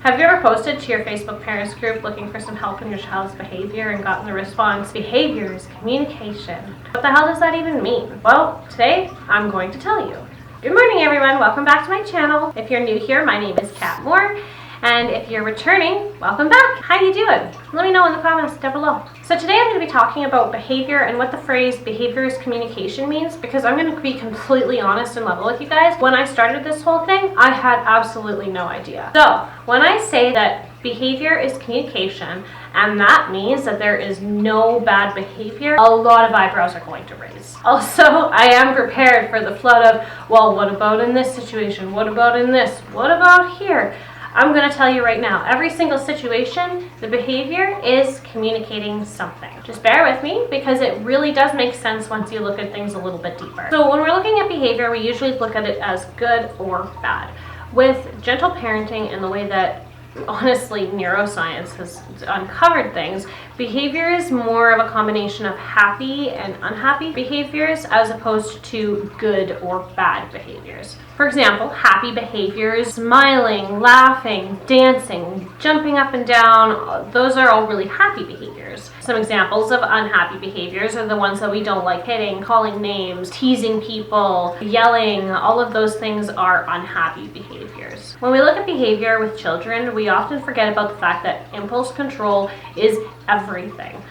Have you ever posted to your Facebook parents group looking for some help in your child's behavior and gotten the response, "Behavior is communication"? What the hell does that even mean? Well, today I'm going to tell you. Good morning, everyone. Welcome back to my channel. If you're new here, my name is Kat Moore. And if you're returning, welcome back. How you doing? Let me know in the comments down below. So today I'm going to be talking about behavior and what the phrase behavior is communication means, because I'm going to be completely honest and level with you guys. When I started this whole thing, I had absolutely no idea. So when I say that behavior is communication, and that means that there is no bad behavior, a lot of eyebrows are going to raise. Also, I am prepared for the flood of, well, what about in this situation? What about in this? What about here? I'm going to tell you right now, every single situation, the behavior is communicating something. Just bear with me because it really does make sense once you look at things a little bit deeper. So when we're looking at behavior, we usually look at it as good or bad. With gentle parenting and the way that honestly neuroscience has uncovered things, behavior is more of a combination of happy and unhappy behaviors as opposed to good or bad behaviors. For example, happy behaviors, smiling, laughing, dancing, jumping up and down, those are all really happy behaviors. Some examples of unhappy behaviors are the ones that we don't like: hitting, calling names, teasing people, yelling. All of those things are unhappy behaviors. When we look at behavior with children, we often forget about the fact that impulse control is everything.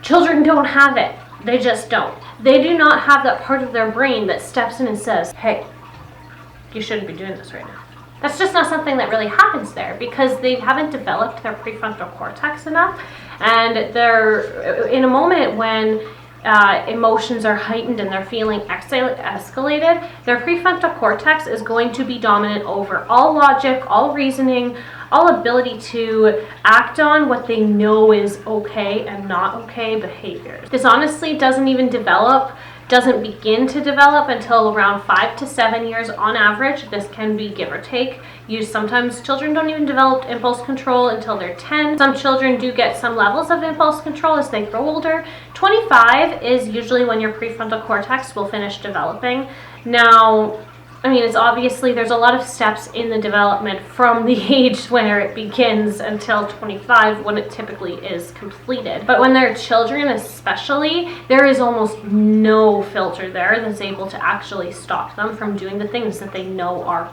Children don't have it. They just don't. They do not have that part of their brain that steps in and says, hey, you shouldn't be doing this right now. That's just not something that really happens there because they haven't developed their prefrontal cortex enough, and they're in a moment when emotions are heightened and they're feeling escalated, their prefrontal cortex is going to be dominant over all logic, all reasoning, all ability to act on what they know is okay and not okay behaviors. This honestly doesn't begin to develop until around 5 to 7 years on average. This can be give or take. Sometimes children don't even develop impulse control until they're 10. Some children do get some levels of impulse control as they grow older. 25 is usually when your prefrontal cortex will finish developing. Now, I mean, it's obviously there's a lot of steps in the development from the age where it begins until 25 when it typically is completed. But when they're children especially, there is almost no filter there that's able to actually stop them from doing the things that they know are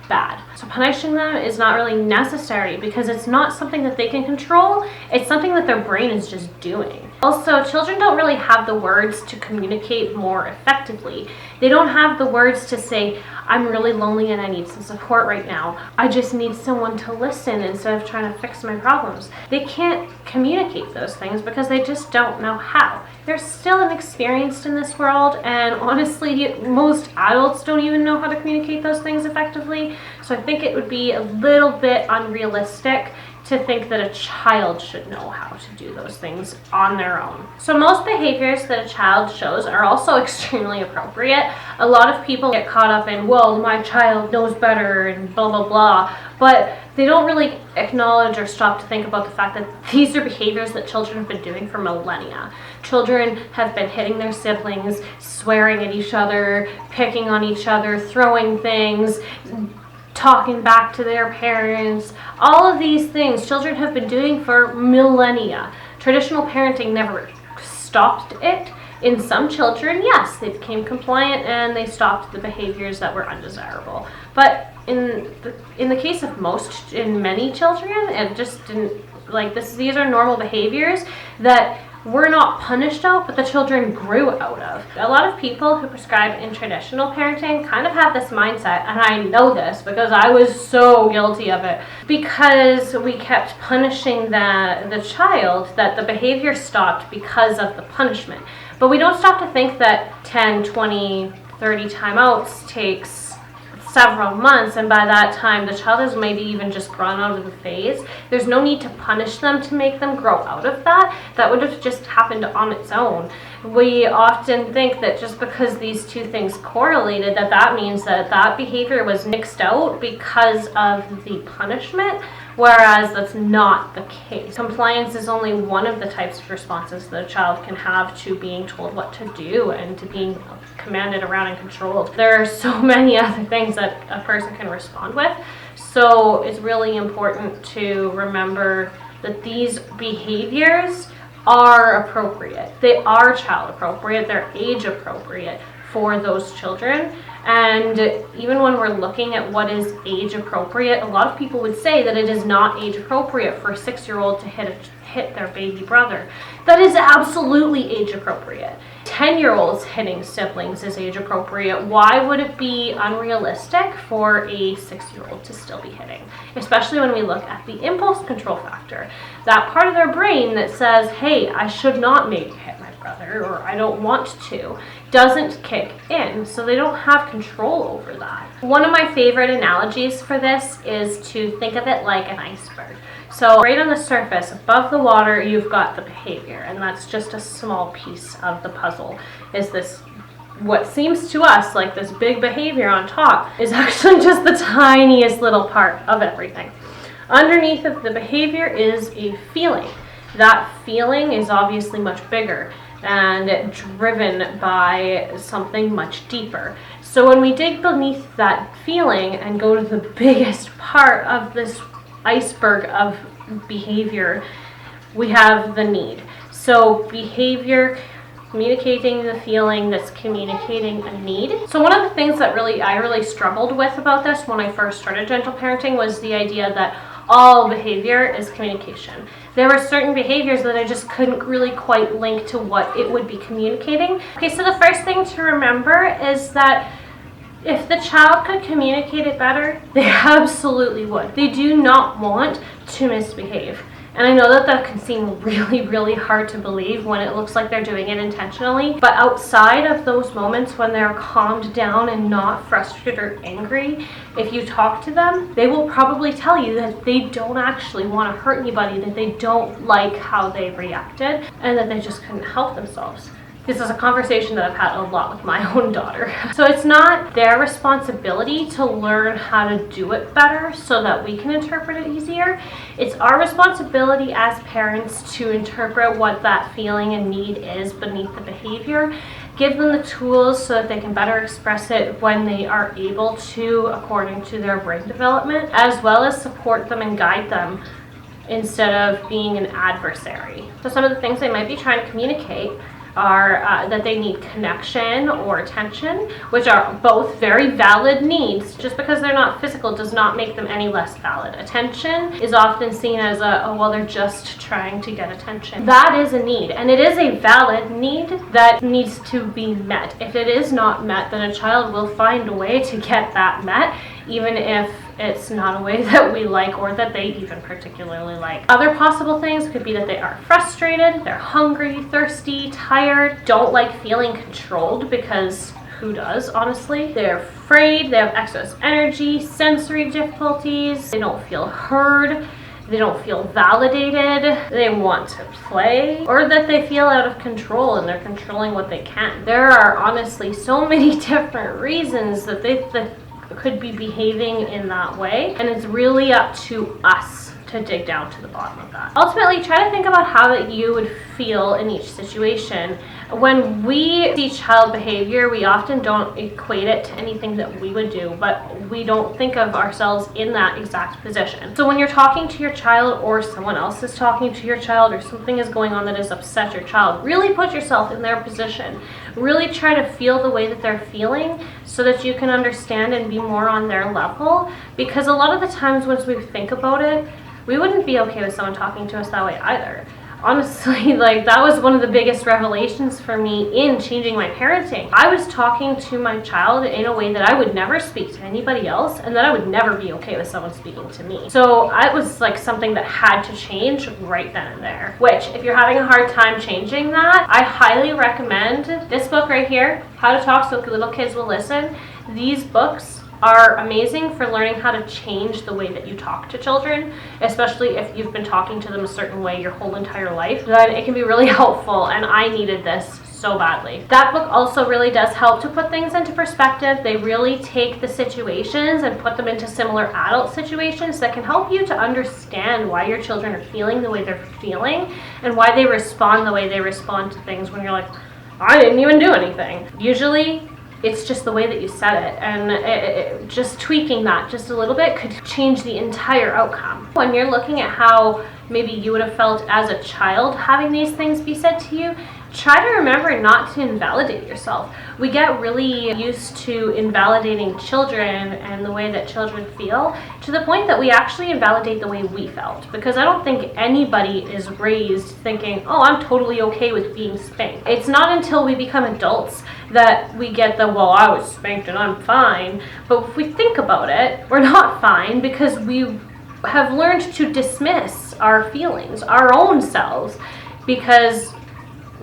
bad. So punishing them is not really necessary because it's not something that they can control. It's something that their brain is just doing. Also, children don't really have the words to communicate more effectively. They don't have the words to say, I'm really lonely and I need some support right now. I just need someone to listen instead of trying to fix my problems. They can't communicate those things because they just don't know how. They're still inexperienced in this world, and honestly, most adults don't even know how to communicate those things effectively. So I think it would be a little bit unrealistic to think that a child should know how to do those things on their own. So most behaviors that a child shows are also extremely appropriate. A lot of people get caught up in, well, my child knows better and blah, blah, blah, but they don't really acknowledge or stop to think about the fact that these are behaviors that children have been doing for millennia. Children have been hitting their siblings, swearing at each other, picking on each other, throwing things, talking back to their parents. All of these things children have been doing for millennia. Traditional parenting never stopped it. In some children, yes, they became compliant and they stopped the behaviors that were undesirable. But in the case of many children, it just didn't, like this. These are normal behaviors that were not punished out, but the children grew out of. A lot of people who prescribe in traditional parenting kind of have this mindset, and I know this because I was so guilty of it, because we kept punishing the child, that the behavior stopped because of the punishment. But we don't stop to think that 10, 20, 30 timeouts takes several months, and by that time the child has maybe even just grown out of the phase. There's no need to punish them to make them grow out of that. That would have just happened on its own. We often think that just because these two things correlated, that means that behavior was mixed out because of the punishment, whereas that's not the case. Compliance is only one of the types of responses that a child can have to being told what to do and to being commanded around and controlled. There are so many other things that a person can respond with. So it's really important to remember that these behaviors are appropriate. They are child appropriate, they're age appropriate for those children. And even when we're looking at what is age appropriate, a lot of people would say that it is not age appropriate for a 6-year-old to hit their baby brother. That is absolutely age appropriate. 10-year-olds hitting siblings is age appropriate. Why would it be unrealistic for a 6-year-old to still be hitting? Especially when we look at the impulse control factor. That part of their brain that says, hey, I should not maybe hit my brother, or I don't want to, doesn't kick in, so they don't have control over that. One of my favorite analogies for this is to think of it like an iceberg. So right on the surface, above the water, you've got the behavior, and that's just a small piece of the puzzle. Is this, what seems to us like this big behavior on top, is actually just the tiniest little part of everything. Underneath of the behavior is a feeling. That feeling is obviously much bigger and driven by something much deeper. So when we dig beneath that feeling and go to the biggest part of this iceberg of behavior, we have the need. So behavior, communicating the feeling that's communicating a need. So one of the things that I really struggled with about this when I first started gentle parenting was the idea that all behavior is communication. There were certain behaviors that I just couldn't really quite link to what it would be communicating. Okay, so the first thing to remember is that if the child could communicate it better, they absolutely would. They do not want to misbehave. And I know that that can seem really, really hard to believe when it looks like they're doing it intentionally. But outside of those moments when they're calmed down and not frustrated or angry, if you talk to them, they will probably tell you that they don't actually want to hurt anybody, that they don't like how they reacted, and that they just couldn't help themselves. This is a conversation that I've had a lot with my own daughter. So it's not their responsibility to learn how to do it better so that we can interpret it easier. It's our responsibility as parents to interpret what that feeling and need is beneath the behavior, give them the tools so that they can better express it when they are able to according to their brain development, as well as support them and guide them instead of being an adversary. So some of the things they might be trying to communicate are that they need connection or attention, which are both very valid needs. Just because they're not physical does not make them any less valid. Attention is often seen as oh, well, they're just trying to get attention. That is a need, and it is a valid need that needs to be met. If it is not met, then a child will find a way to get that met, even if it's not a way that we like or that they even particularly like. Other possible things could be that they are frustrated, they're hungry, thirsty, tired, don't like feeling controlled, because who does, honestly? They're afraid, they have excess energy, sensory difficulties, they don't feel heard, they don't feel validated, they want to play, or that they feel out of control and they're controlling what they can. There are honestly so many different reasons that they could be behaving in that way, and it's really up to us to dig down to the bottom of that. Ultimately, try to think about how that you would feel in each situation. When we see child behavior, we often don't equate it to anything that we would do, but we don't think of ourselves in that exact position. So when you're talking to your child, or someone else is talking to your child, or something is going on that has upset your child, really put yourself in their position. Really try to feel the way that they're feeling so that you can understand and be more on their level, because a lot of the times once we think about it, we wouldn't be okay with someone talking to us that way either. Honestly, like, that was one of the biggest revelations for me in changing my parenting. I was talking to my child in a way that I would never speak to anybody else, and that I would never be okay with someone speaking to me. So it was like something that had to change right then and there. Which, if you're having a hard time changing that, I highly recommend this book right here, How to Talk So Little Kids Will Listen. These books are amazing for learning how to change the way that you talk to children, especially if you've been talking to them a certain way your whole entire life. Then it can be really helpful, and I needed this so badly. That book also really does help to put things into perspective. They really take the situations and put them into similar adult situations that can help you to understand why your children are feeling the way they're feeling and why they respond the way they respond to things when you're like, I didn't even do anything. Usually It's just the way that you said it, and just tweaking that just a little bit could change the entire outcome. When you're looking at how maybe you would have felt as a child having these things be said to you, try to remember not to invalidate yourself. We get really used to invalidating children and the way that children feel to the point that we actually invalidate the way we felt. Because I don't think anybody is raised thinking, oh, I'm totally okay with being spanked. It's not until we become adults that we get the, well, I was spanked and I'm fine. But if we think about it, we're not fine because we have learned to dismiss our feelings, our own selves, because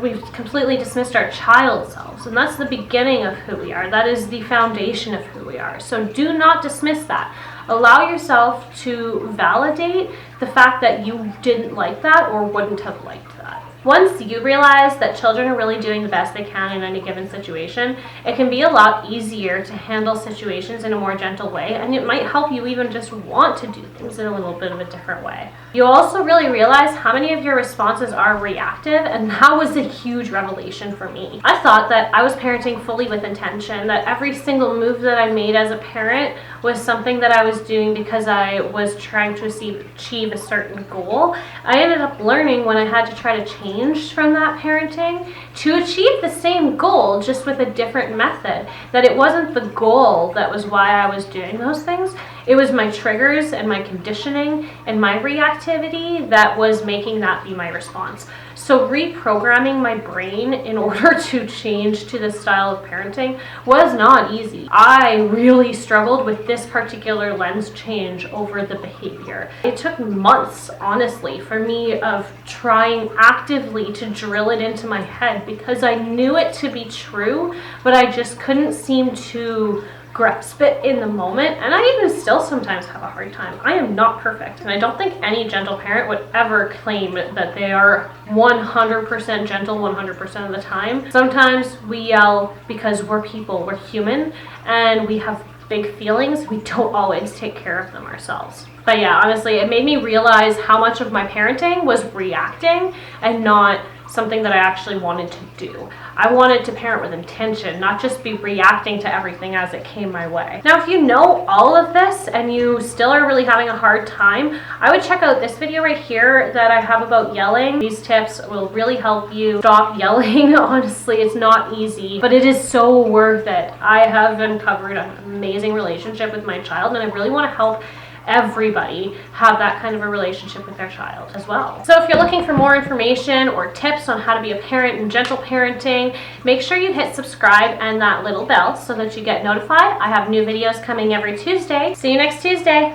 we've completely dismissed our child selves, and that's the beginning of who we are. That is the foundation of who we are. So do not dismiss that. Allow yourself to validate the fact that you didn't like that or wouldn't have liked that. Once you realize that children are really doing the best they can in any given situation, it can be a lot easier to handle situations in a more gentle way, and it might help you even just want to do things in a little bit of a different way. You'll also really realize how many of your responses are reactive, and that was a huge revelation for me. I thought that I was parenting fully with intention, that every single move that I made as a parent was something that I was doing because I was trying to achieve a certain goal. I ended up learning when I had to try to change from that parenting to achieve the same goal, just with a different method, that it wasn't the goal that was why I was doing those things. It was my triggers and my conditioning and my reactivity that was making that be my response. So reprogramming my brain in order to change to this style of parenting was not easy. I really struggled with this particular lens change over the behavior. It took months, honestly, for me of trying actively to drill it into my head because I knew it to be true, but I just couldn't seem to grasp it in the moment, and I even still sometimes have a hard time. I am not perfect, and I don't think any gentle parent would ever claim that they are 100% gentle 100% of the time. Sometimes we yell because we're people, we're human, and we have big feelings. We don't always take care of them ourselves. But yeah, honestly, it made me realize how much of my parenting was reacting and not something that I actually wanted to do. I wanted to parent with intention, not just be reacting to everything as it came my way. Now, if you know all of this and you still are really having a hard time, I would check out this video right here that I have about yelling. These tips will really help you stop yelling. Honestly, it's not easy, but it is so worth it. I have uncovered an amazing relationship with my child, and I really want to help everybody have that kind of a relationship with their child as well. So if you're looking for more information or tips on how to be a parent in gentle parenting, make sure you hit subscribe and that little bell so that you get notified. I have new videos coming every Tuesday. See you next Tuesday.